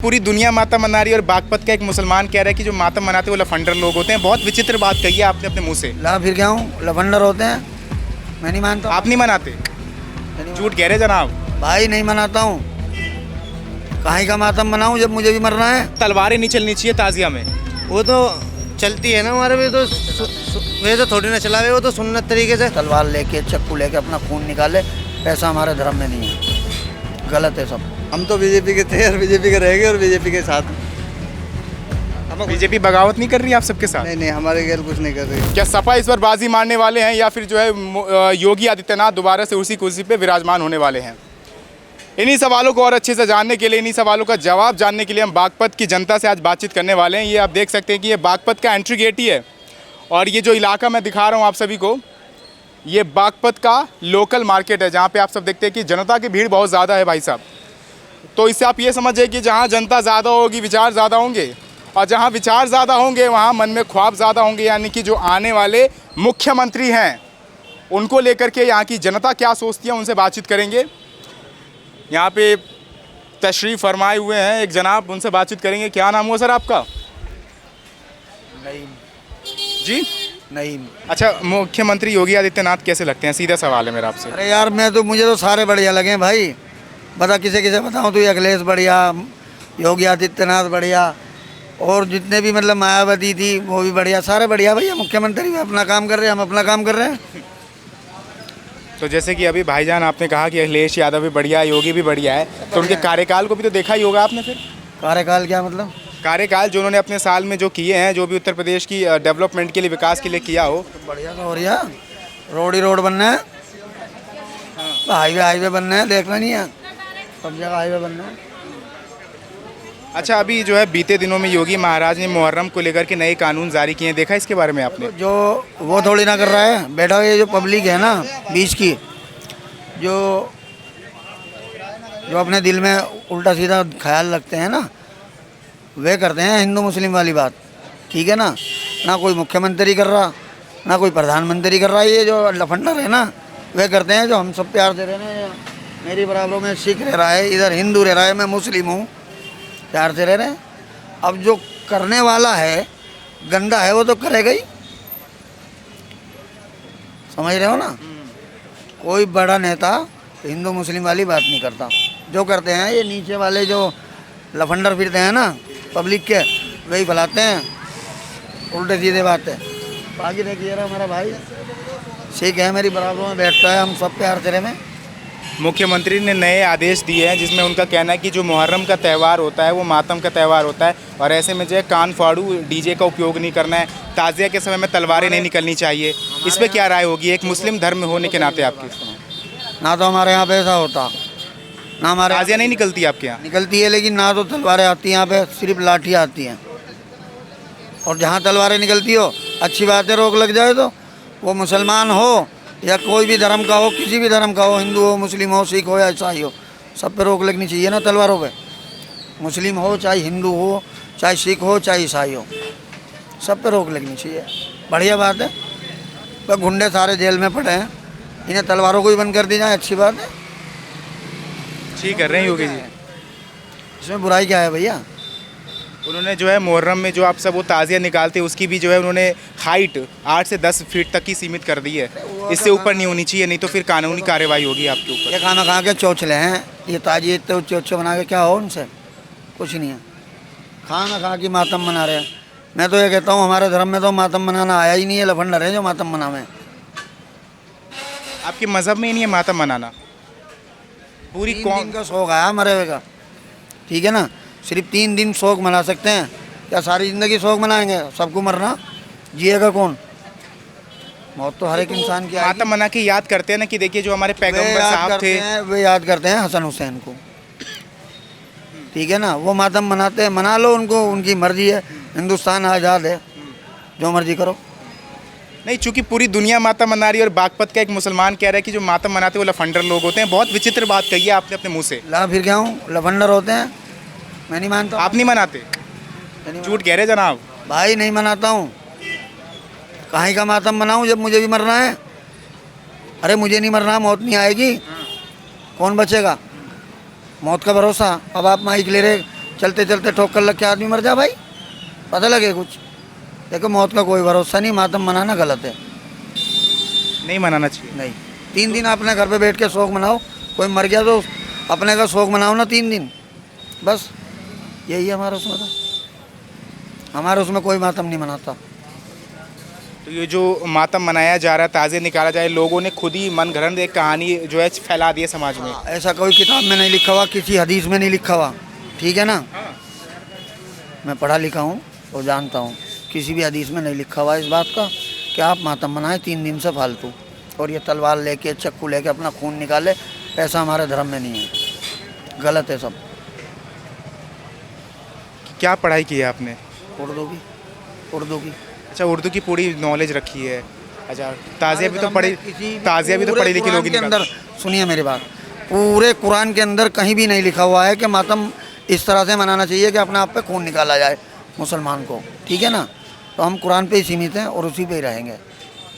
पूरी दुनिया मातम मना रही है और बागपत का एक मुसलमान कह रहा है कि जो मातम मनाते हैं वो लफंडर लोग होते हैं। बहुत विचित्र बात कही है आपने अपने मुंह से। ला फिर क्या हूँ, लफंडर होते हैं। मैं नहीं मानता। आप नहीं मनाते? झूठ कह रहे जनाब। भाई नहीं मनाता हूँ। काहे का मातम मनाऊँ जब मुझे भी मरना है। तलवारें नहीं चलनी चाहिए ताजिया में। वो तो चलती है ना हमारे में, तो वैसे थोड़ी ना चलावे, वो तो सुन्नत तरीके से। तलवार लेके चक्कू लेके अपना खून निकाले, पैसा हमारे धर्म में नहीं है। गलत है सब। हम तो बीजेपी के थे और बीजेपी के रहेंगे और बीजेपी के साथ। बीजेपी बगावत नहीं कर रही आप सबके साथ? नहीं, हमारे गैर कुछ नहीं कर रही। क्या सपा इस बार बाजी मारने वाले हैं या फिर जो है योगी आदित्यनाथ दोबारा से उसी कुर्सी पे विराजमान होने वाले हैं? इन्हीं सवालों को और अच्छे से जानने के लिए, इन्हीं सवालों का जवाब जानने के लिए हम बागपत की जनता से आज बातचीत करने वाले हैं। ये आप देख सकते हैं कि ये बागपत का एंट्री गेट ही है और ये जो इलाका मैं दिखा रहा हूँ आप सभी को, ये बागपत का लोकल मार्केट है जहाँ पे आप सब देखते हैं कि जनता की भीड़ बहुत ज़्यादा है भाई साहब। तो इससे आप ये समझिए कि जहाँ जनता ज़्यादा होगी विचार ज़्यादा होंगे, और जहाँ विचार ज़्यादा होंगे वहाँ मन में ख्वाब ज़्यादा होंगे। यानी कि जो आने वाले मुख्यमंत्री हैं उनको लेकर के यहाँ की जनता क्या सोचती है, उनसे बातचीत करेंगे। यहाँ पे तशरीफ़ फरमाए हुए हैं एक जनाब, उनसे बातचीत करेंगे। क्या नाम हुआ सर आपका? नहीं जी नहीं। अच्छा, मुख्यमंत्री योगी आदित्यनाथ कैसे लगते हैं? सीधा सवाल है मेरा आपसे। अरे यार मुझे तो सारे बढ़िया लगे भाई। बता किसे किसे बताऊँ? तो अखिलेश बढ़िया, योगी आदित्यनाथ बढ़िया, और जितने भी मतलब मायावती थी वो भी बढ़िया, सारे बढ़िया भैया। मुख्यमंत्री भी अपना काम कर रहे हैं, हम अपना काम कर रहे हैं। तो जैसे कि अभी भाईजान आपने कहा कि अखिलेश यादव भी बढ़िया है, योगी भी बढ़िया है, तो उनके कार्यकाल को भी तो देखा ही होगा आपने। फिर कार्यकाल क्या मतलब? कार्यकाल जो उन्होंने अपने साल में जो किए हैं, जो भी उत्तर प्रदेश की डेवलपमेंट के लिए, विकास के लिए किया हो। बढ़िया तो हो रही है। रोड ही रोड बनना है, हाईवे बनना है, देखना नहीं है, सब जगह हाईवे बनना है। अच्छा, अभी जो है बीते दिनों में योगी महाराज ने मुहर्रम को लेकर के नए कानून जारी किए हैं, देखा इसके बारे में आपने? जो वो थोड़ी ना कर रहा है बेटा, ये जो पब्लिक है ना बीच की, जो अपने दिल में उल्टा सीधा ख्याल रखते हैं ना, वे करते हैं हिंदू मुस्लिम वाली बात। ठीक है ना? ना कोई मुख्यमंत्री कर रहा, ना कोई प्रधानमंत्री कर रहा। ये जो लफंडर है ना, वे करते हैं। जो हम सब प्यार से रह रहे हैं, मेरी बराबरों में सिख रह रहा है, इधर हिंदू रह रहा है, मैं मुस्लिम हूँ, प्यार से रह रहे हैं। अब जो करने वाला है गंदा है, वो तो करेगा ही। समझ रहे हो ना? कोई बड़ा नेता हिंदू मुस्लिम वाली बात नहीं करता। जो करते हैं ये नीचे वाले जो लफंडर फिरते हैं ना पब्लिक के, वही फैलाते हैं उल्टे सीधे बातें। बाकी देखिए रहा हमारा भाई सिख है, मेरी बराबरों में बैठता है, हम सब प्यार से रहे। मुख्यमंत्री ने नए आदेश दिए हैं जिसमें उनका कहना है कि जो मुहर्रम का त्यौहार होता है वो मातम का त्यौहार होता है, और ऐसे में जो है कान फाड़ू डीजे का उपयोग नहीं करना है, ताज़िया के समय में तलवारें नहीं निकलनी चाहिए। इस पर क्या राय होगी एक मुस्लिम धर्म में होने के नाते आपकी? ना तो हमारे यहाँ पे ऐसा होता, ना हमारे ताज़िया नहीं निकलती आपके यहाँ? निकलती है, लेकिन ना तो तलवारें आती हैं यहाँ पे, सिर्फ लाठियाँ आती हैं। और जहाँ तलवारें निकलती हो, अच्छी बात है, रोक लग जाए तो। वो मुसलमान हो या कोई भी धर्म का हो, किसी भी धर्म का हो, हिंदू हो, मुस्लिम हो, सिख हो या ईसाई हो, सब पे रोक लगनी चाहिए ना तलवारों पे। मुस्लिम हो चाहे हिंदू हो, चाहे सिख हो चाहे ईसाई हो, सब पे रोक लगनी चाहिए। बढ़िया बात है। तो गुंडे सारे जेल में पड़े हैं, इन्हें तलवारों को ही बंद कर दी जाए, अच्छी बात है। ठीक कर रहे हैं योगी जी। इसमें बुराई क्या है भैया? उन्होंने जो है मुहर्रम में जो आप सब वो ताज़िया निकालते हैं उसकी भी जो है उन्होंने हाइट 8 से 10 फीट तक की सीमित कर दी है। इससे ऊपर नहीं होनी चाहिए, नहीं तो फिर कानूनी कार्रवाई होगी आपके ऊपर। ये खाना खा के चौचले हैं, ये ताजिए इतने ऊँचे ऊँचे बना के क्या हो उनसे? कुछ नहीं है। खाना खा के मातम मना रहे हैं। मैं तो ये कहता हूँ हमारे धर्म में तो मातम मनाना आया ही नहीं है, लफंडर है जो मातम मनावे। आपके मज़हब में ही नहीं है मातम मनाना? पूरी 3 कौम दिन का शौक आया मरे हुए का, ठीक है ना? सिर्फ 3 दिन शौक मना सकते हैं, क्या सारी ज़िंदगी शौक मनाएंगे? सबको मरना, जिएगा कौन? मौत तो हर एक इंसान की आएगी। मातम मना के याद करते हैं ना कि देखिए जो हमारे पैगंबर साहब थे, वे याद करते हैं हसन हुसैन को। ठीक है ना? वो मातम मनाते हैं, मना लो उनको, उनकी मर्जी है। हिंदुस्तान आज़ाद है, जो मर्जी करो। नहीं, चूंकि पूरी दुनिया मातम मना रही है और बागपत का एक मुसलमान कह रहा है कि जो मातम मनाते हैं वो लफंडर लोग होते हैं। बहुत विचित्र बात कही है आपने अपने मुंह से। ला फिर क्या हूँ, लफंडर होते हैं। मैं नहीं मानता। आप नहीं मनाते? झूठ कह रहे जनाब। भाई नहीं मनाता हूँ। काहे का मातम मनाऊँ जब मुझे भी मरना है? अरे मुझे नहीं मरना, मौत नहीं आएगी, कौन बचेगा? मौत का भरोसा। अब आप माइक ले रहे चलते चलते ठोक कर लग के आदमी मर जा भाई, पता लगे कुछ। देखो मौत का कोई भरोसा नहीं, मातम मनाना गलत है, नहीं मनाना चाहिए। नहीं। 3 दिन अपने घर पे बैठ के शोक मनाओ, कोई मर गया तो अपने का शोक मनाओ ना 3 दिन, बस यही है हमारा उसमें। तो हमारे उसमें कोई मातम नहीं मनाता। तो ये जो मातम मनाया जा रहा है, ताज़े निकाला जाए, लोगों ने खुद ही मन घड़ंत एक कहानी जो है फैला दी है समाज में। ऐसा कोई किताब में नहीं लिखा हुआ, किसी हदीस में नहीं लिखा हुआ, ठीक है ना। मैं पढ़ा लिखा हूँ और जानता हूँ, किसी भी हदीस में नहीं लिखा हुआ इस बात का कि आप मातम मनाएं 3 दिन से फालतू, और ये तलवार लेके चक्कू लेके अपना खून निकाले, ऐसा हमारे धर्म में नहीं है, गलत है सब। क्या पढ़ाई की है आपने? उर्दू की। अच्छा, उर्दू की पूरी नॉलेज रखी है। अच्छा, ताज़िया भी तो पढ़ी, ताज़िया भी तो पढ़ी लिखी लोग के अंदर, सुनिए मेरी बात, पूरे कुरान के अंदर कहीं भी नहीं लिखा हुआ है कि मातम इस तरह से मनाना चाहिए कि अपने आप पे खून निकाला जाए मुसलमान को, ठीक है ना। तो हम कुरान पे ही सीमित हैं और उसी पे ही रहेंगे,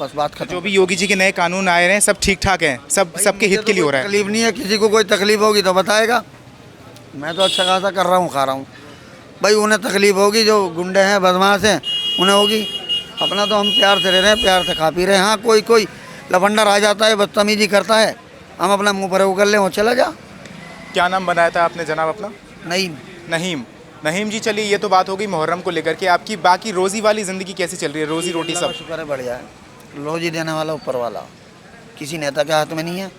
बस बात खत्म। जो भी योगी जी के नए कानून आए हैं सब ठीक ठाक हैं, सब सबके हित के लिए हो रहा है। तकलीफ नहीं है, किसी को कोई तकलीफ होगी तो बताएगा। मैं तो अच्छा खासा कर रहा हूँ, खा रहा हूँ भाई, उन्हें तकलीफ होगी, जो गुंडे हैं बदमाश हैं उन्हें होगी। अपना तो हम प्यार से रह रहे हैं, प्यार से खा पी रहे हैं। हाँ, कोई लफंडर आ जाता है, बदतमीजी करता है, हम अपना मुँह पर वो कर लें, वो चला जा। क्या नाम बनाया था आपने जनाब अपना? नहीं नहीम जी, चलिए ये तो बात हो गई मुहर्रम को लेकर के। आपकी बाकी रोज़ी वाली ज़िंदगी कैसी चल रही है, रोज़ी रोटी सब? शुक्र है, बढ़िया है। रोजी देने वाला ऊपर वाला, किसी नेता के हाथ में नहीं है,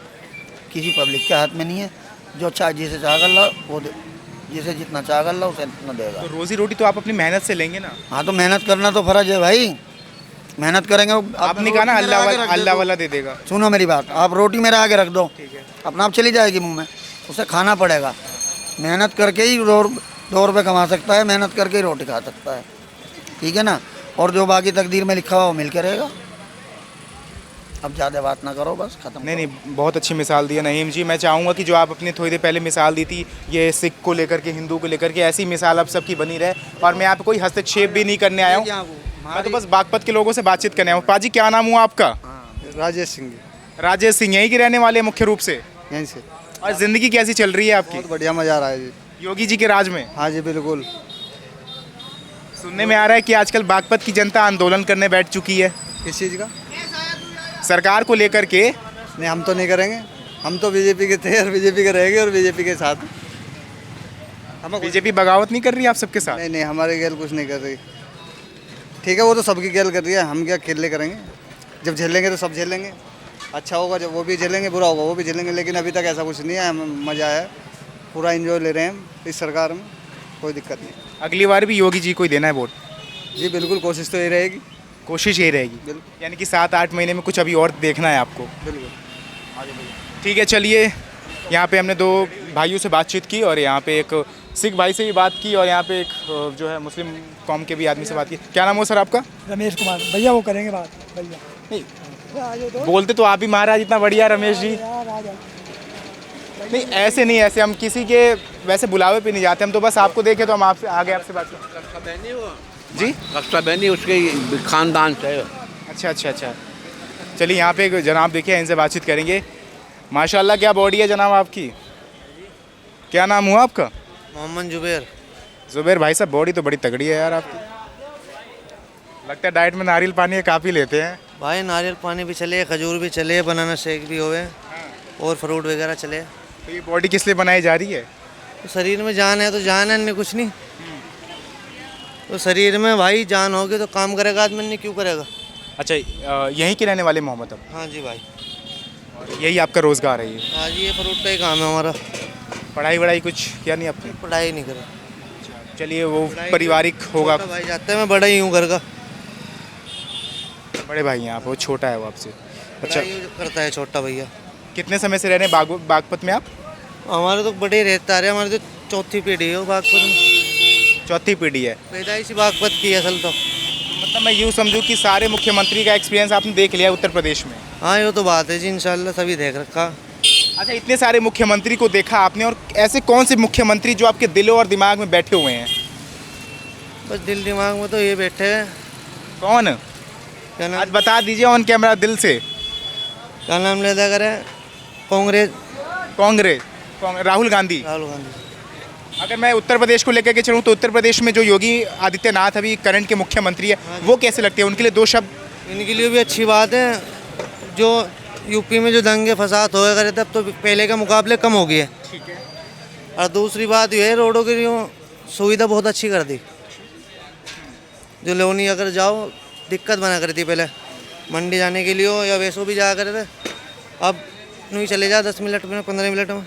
किसी पब्लिक के हाथ में नहीं है। जो चाहे जिसे चाह कर ला वो दे, जिसे जितना चाह कर ला उसे इतना देगा। तो रोज़ी रोटी तो आप अपनी मेहनत से लेंगे ना? हाँ, तो मेहनत करना तो फ़र्ज है भाई, मेहनत करेंगे। आपने कहा ना अल्लाह वाला दे देगा। सुनो मेरी बात, आप रोटी मेरे आगे रख दो, ठीक है, अपना आप चली जाएगी मुंह में, उसे खाना पड़ेगा। मेहनत करके ही 2 रुपये कमा सकता है, मेहनत करके ही रोटी खा सकता है, ठीक है ना। और जो बाकी तकदीर में लिखा हुआ वो मिल के रहेगा। अब ज़्यादा बात ना करो, बस खत्म। नहीं, बहुत अच्छी मिसाल दी है नहीम जी। मैं चाहूँगा कि जो आप अपनी थोड़ी देर पहले मिसाल दी थी, ये सिख को लेकर के, हिंदू को लेकर के, ऐसी मिसाल अब सबकी बनी रहे। और मैं यहाँ पे कोई हस्तक्षेप भी नहीं करने आया हूँ, मैं तो बस बागपत के लोगों से बातचीत करने आया हूँ। पाजी, क्या नाम हुआ आपका? राजेश सिंह। राजेश सिंह, यहीं के रहने वाले हैं मुख्य रूप से? यहीं से। और ज़िंदगी कैसी चल रही है आपकी? बहुत बढ़िया, मज़ा आ रहा है जी। योगी जी के राज में? हाँ जी, बिल्कुल। सुनने में आ रहा है कि आजकल बागपत की जनता आंदोलन करने बैठ चुकी है किस चीज़ का? सरकार को लेकर के। नहीं, हम तो नहीं करेंगे, हम तो बीजेपी के थे और बीजेपी के रहेंगे और बीजेपी के साथ। हम बीजेपी बगावत नहीं कर रही आप सबके साथ? नहीं, हमारे गैल कुछ नहीं कर रही। ठीक है, वो तो सबकी गैल कर रही है, हम क्या अकेले करेंगे? जब झेलेंगे तो सब झेलेंगे, अच्छा होगा जब वो भी झेलेंगे, बुरा होगा वो भी झेलेंगे। लेकिन अभी तक ऐसा कुछ नहीं है, हमें मज़ा है, पूरा एंजॉय ले रहे हैं हम इस सरकार में, कोई दिक्कत नहीं। अगली बार भी योगी जी को ही देना है वोट? जी बिल्कुल, कोशिश तो यही रहेगी। कोशिश यही रहेगी, बिल्कुल। यानी कि 7-8 महीने में कुछ अभी और देखना है आपको? बिल्कुल। ठीक है, चलिए यहाँ पे हमने 2 भाइयों से बातचीत की और यहाँ पे एक सिख भाई से भी बात की और यहाँ पे एक जो है मुस्लिम कौम के भी आदमी से बात की। क्या नाम हो सर आपका? रमेश कुमार। भैया वो करेंगे बात, भैया नहीं बोलते तो आप भी महाराज, इतना बढ़िया रमेश जी। नहीं ऐसे नहीं, ऐसे हम किसी के वैसे बुलावे पे नहीं जाते, हम तो बस आपको देखे तो हम आपसे आगे आपसे बात करें। जी, रक्षा बहनी उसके खानदान से। अच्छा। चलिए यहाँ पे एक जनाब देखिए, इनसे बातचीत करेंगे। माशाल्लाह क्या बॉडी है जनाब आपकी। क्या नाम हुआ आपका? मोहम्मद जुबैर। जुबैर भाई साहब, बॉडी तो बड़ी तगड़ी है यार आपकी। लगता है डाइट में नारियल पानी काफ़ी लेते हैं भाई। नारियल पानी भी चले, खजूर भी चले, बनाना शेक भी होवे और फ्रूट वगैरह चले। तो ये बॉडी किस लिए बनाई जा रही है? तो शरीर में जान है तो जान है, नहीं कुछ नहीं। तो शरीर में भाई जान होगी तो काम करेगा आदमी, नहीं क्यों करेगा। अच्छा, यहीं के रहने वाले मोहम्मद अब? हाँ जी भाई। और यही आपका रोज़गार है ये? हाँ जी, ये फ्रूट का ही काम है हमारा। पढ़ाई वढ़ाई कुछ किया नहीं आपने? पढ़ाई नहीं करे। चलिए वो पारिवारिक होगा। छोटा भाई जाता है, मैं बड़ा ही हूँ घर का। बड़े भाई हैं आप, वो छोटा है वो आपसे? अच्छा, पढ़ाई करता है छोटा भैया। कितने समय से रह रहे हैं बागपत में आप? हमारे तो बड़े रहता है, हमारी तो चौथी पीढ़ी है बागपत में। चौथी पीढ़ी है? पैदाइश बागपत की असल तो। मतलब मैं यूँ समझूँ कि सारे मुख्यमंत्री का एक्सपीरियंस आपने देख लिया उत्तर प्रदेश में? हाँ, ये तो बात है जी, इंशाल्लाह सभी देख रखा। अच्छा, इतने सारे मुख्यमंत्री को देखा आपने, और ऐसे कौन से मुख्यमंत्री जो आपके दिलो और दिमाग में बैठे हुए हैं? बस दिल दिमाग में तो ये बैठे हैं। कौन? क्या नाम, आज बता दीजिए ऑन कैमरा दिल से। क्या नाम लेता करें? कांग्रेस। कांग्रेस, राहुल गांधी। राहुल गांधी। अगर मैं उत्तर प्रदेश को लेकर के चलूँ तो उत्तर प्रदेश में जो योगी आदित्यनाथ अभी करंट के मुख्यमंत्री है वो कैसे लगते हैं, उनके लिए दो शब्द। इनके लिए भी अच्छी बात है। जो यूपी में जो दंगे फसाद होए करे थे अब तो पहले के मुकाबले कम हो गई है। ठीक है। और दूसरी बात ये है रोडों की जो सुविधा बहुत अच्छी कर दी। जो लोनी अगर जाओ दिक्कत बना करती पहले मंडी जाने के लिए हो या वैसो भी जाया करे थे, अब नहीं चले जा 10 मिनट में 15 मिनट में।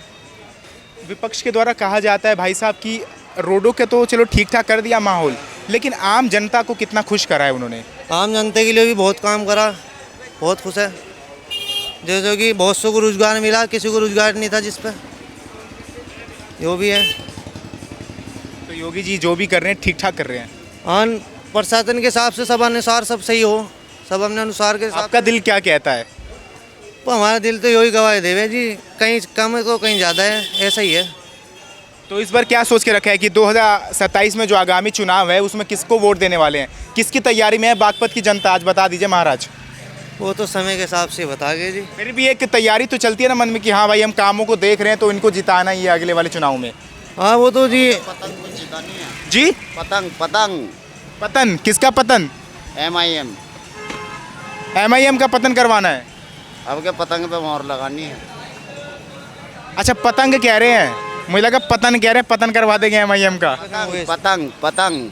विपक्ष के द्वारा कहा जाता है भाई साहब कि रोडों के तो चलो ठीक ठाक कर दिया माहौल, लेकिन आम जनता को कितना खुश करा है उन्होंने। आम जनता के लिए भी बहुत काम करा, बहुत खुश है। जैसे कि बहुत सौ को रोजगार मिला, किसी को रोजगार नहीं था जिस पे जो भी है। तो योगी जी जो भी कर रहे हैं ठीक ठाक कर रहे हैं। हाँ, प्रशासन के हिसाब से सब अनुसार सब सही हो, सब अपने अनुसार के हिसाब। आपका दिल क्या कहता है? तो हमारा दिल तो यही गवाही देवे जी, कहीं कम है तो कहीं ज़्यादा है, ऐसा ही है। तो इस बार क्या सोच के रखा है कि 2027 में जो आगामी चुनाव है उसमें किसको वोट देने वाले हैं, किसकी तैयारी में है बागपत की जनता, आज बता दीजिए महाराज। वो तो समय के हिसाब से बता गए जी। फिर भी एक तैयारी तो चलती है ना मन में कि हाँ भाई हम कामों को देख रहे हैं तो इनको जिताना ही है अगले वाले चुनाव में। हाँ वो तो जी जी पतंग पतंग पतन, किसका पतन? MIM। MIM का पतन करवाना है। अब क्या पतंग पे मोहर लगानी है। अच्छा पतंग कह रहे हैं, मुझे लगा पतन कह रहे हैं, पतन करवा देंगे MIM का। पतंग पतंग।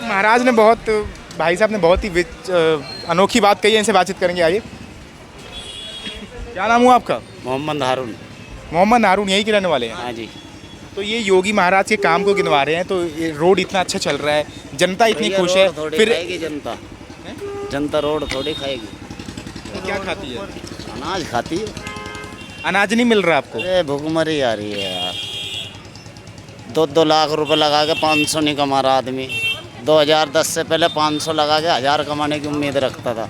महाराज ने बहुत, भाई साहब ने बहुत ही अनोखी बात कही है, इनसे बातचीत करेंगे। आइए, क्या नाम हुआ आपका? मोहम्मद हारून। मोहम्मद हारून, यही के रहने वाले हैं। हाँ जी। तो ये योगी महाराज के काम को गिनवा रहे हैं, तो ये रोड इतना अच्छा चल रहा है, जनता इतनी खुश है, फिर खाएगी जनता। जनता रोड थोड़ी खाएगी। तो क्या खाती है? अनाज खाती है। अनाज नहीं मिल रहा आपको? अरे भूखमरी आ रही है यार। 2-2 लाख रुपए लगा के 500 नहीं कमा रहा आदमी। 2010 से पहले 500 लगा के 1000 कमाने की उम्मीद रखता था,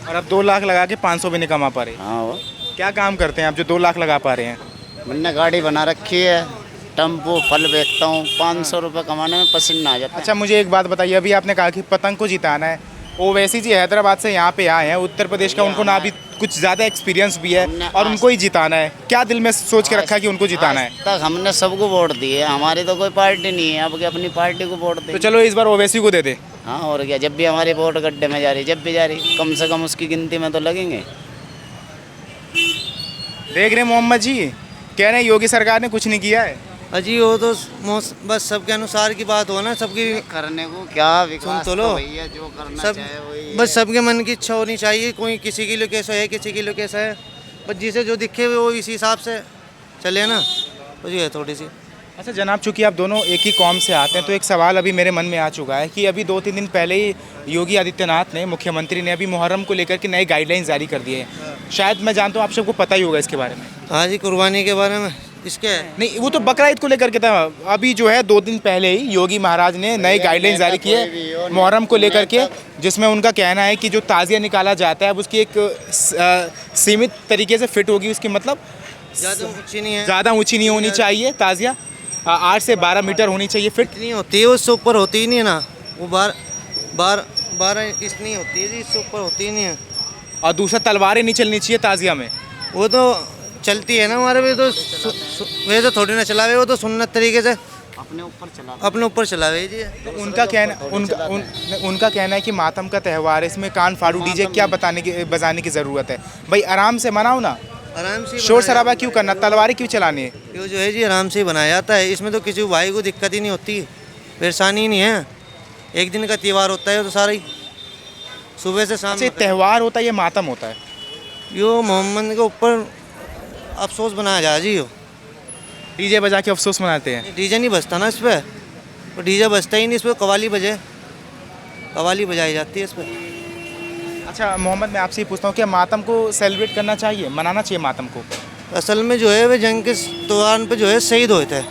और अब 2 लाख लगा के 500 भी नहीं कमा पा रहे। हाँ वो क्या काम करते हैं आप जो 2 लाख लगा पा रहे हैं? मैंने गाड़ी बना रखी है, टेम्पो फल बेचता हूँ। 500 रुपये कमाने में पसीना आ जाता है। अच्छा मुझे एक बात बताइए, अभी आपने कहा कि पतंग को जिताना है, ओवैसी जी हैदराबाद से यहाँ पे आए हैं, उत्तर प्रदेश का, उनको ना अभी कुछ ज़्यादा एक्सपीरियंस भी है और उनको ही जिताना है, क्या दिल में सोच के रखा है कि उनको जिताना है? आज तक हमने सबको वोट दिए, हमारी तो कोई पार्टी नहीं है, अब क्या अपनी पार्टी को वोट तो दे। चलो इस बार ओवैसी को दे दे। हाँ और क्या, जब भी हमारी वोट गड्ढे में जा रही, जब भी जा रही, कम से कम उसकी गिनती में तो लगेंगे। देख रहे हैं मोहम्मद जी कह रहे हैं योगी सरकार ने कुछ नहीं किया है। अजी वो तो बस सबके अनुसार की बात हो ना, सबकी करने को क्या विकास सुन तो लो। भैया जो करना सब चाहे वही बस सबके मन की इच्छा होनी चाहिए। कोई किसी के लिए कैसा है, किसी के लिए कैसा है, बस जिसे जो दिखे वो इसी हिसाब से चले ना, तो ये है थोड़ी सी। अच्छा जनाब, चूंकि आप दोनों एक ही कौम से आते हैं तो एक सवाल अभी मेरे मन में आ चुका है कि अभी 2-3 दिन पहले ही योगी आदित्यनाथ ने, मुख्यमंत्री ने, अभी मुहर्रम को लेकर के नए गाइडलाइंस जारी कर दिए हैं। शायद मैं जानता हूँ आप सबको पता ही होगा इसके बारे में। हाँ जी, कुर्बानी के बारे में इसके नहीं, वो तो बकरा ईद को लेकर के था। अभी जो है 2 दिन पहले ही योगी महाराज ने नए गाइडलाइंस जारी किए मुहर्रम को लेकर के, जिसमें उनका कहना है कि जो ताज़िया निकाला जाता है उसकी एक सीमित तरीके से फिट होगी, उसकी मतलब ज़्यादा ऊँची नहीं है, ज़्यादा ऊंची नहीं होनी चाहिए। ताज़िया 8 से 12 मीटर होनी चाहिए फिट। नहीं होती है, उससे ऊपर होती ही नहीं है ना, वो 12 इंच नहीं होती है जी, इससे ऊपर होती ही नहीं है। और दूसरा तलवारें नहीं चलनी चाहिए ताज़िया में। वो तो चलती है ना हमारे भी, तो वैसे थोड़ी ना चलावे, वो तो सुन्नत तरीके से अपने ऊपर चला। अपने ऊपर चलावे जी। तो उनका कहना है कि मातम का त्यौहार है, इसमें कान फाड़ू डीजे क्या बजाने की ज़रूरत है? भाई आराम से मनाओ ना, आराम से शोर शराबा क्यों करना, तलवारें क्यों चलानी है? ये जो है जी आराम से ही बनाया जाता है, इसमें तो किसी भाई को दिक्कत ही नहीं होती, परेशानी ही नहीं है। एक दिन का त्यौहार होता है तो सारा ही सुबह से शाम। अच्छा, ये त्यौहार होता है, ये मातम होता है? यो मोहम्मद के ऊपर अफसोस बनाया जा जी। डीजे बजा के अफसोस मनाते हैं। डीजे नहीं बजता ना इस पर, तो डीजे बजता ही नहीं इस पर, कवाली बजाई जाती है इस पर। अच्छा मोहम्मद, मैं आपसे ही पूछता हूँ, क्या मातम को सेलिब्रेट करना चाहिए, मनाना चाहिए मातम को? असल में जो है वे जंग के दौरान पे जो है शहीद हुए थे,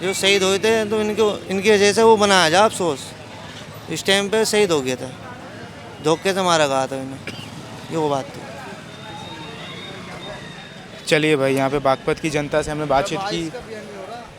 जो शहीद हुए थे, तो इनकी वजह से वो बनाया जा अफसोस। इस टाइम पे शहीद हो गया था, धोखे से मारा गया था इन्हें, ये वो बात थी। चलिए भाई, यहाँ पे बागपत की जनता से हमने बातचीत की।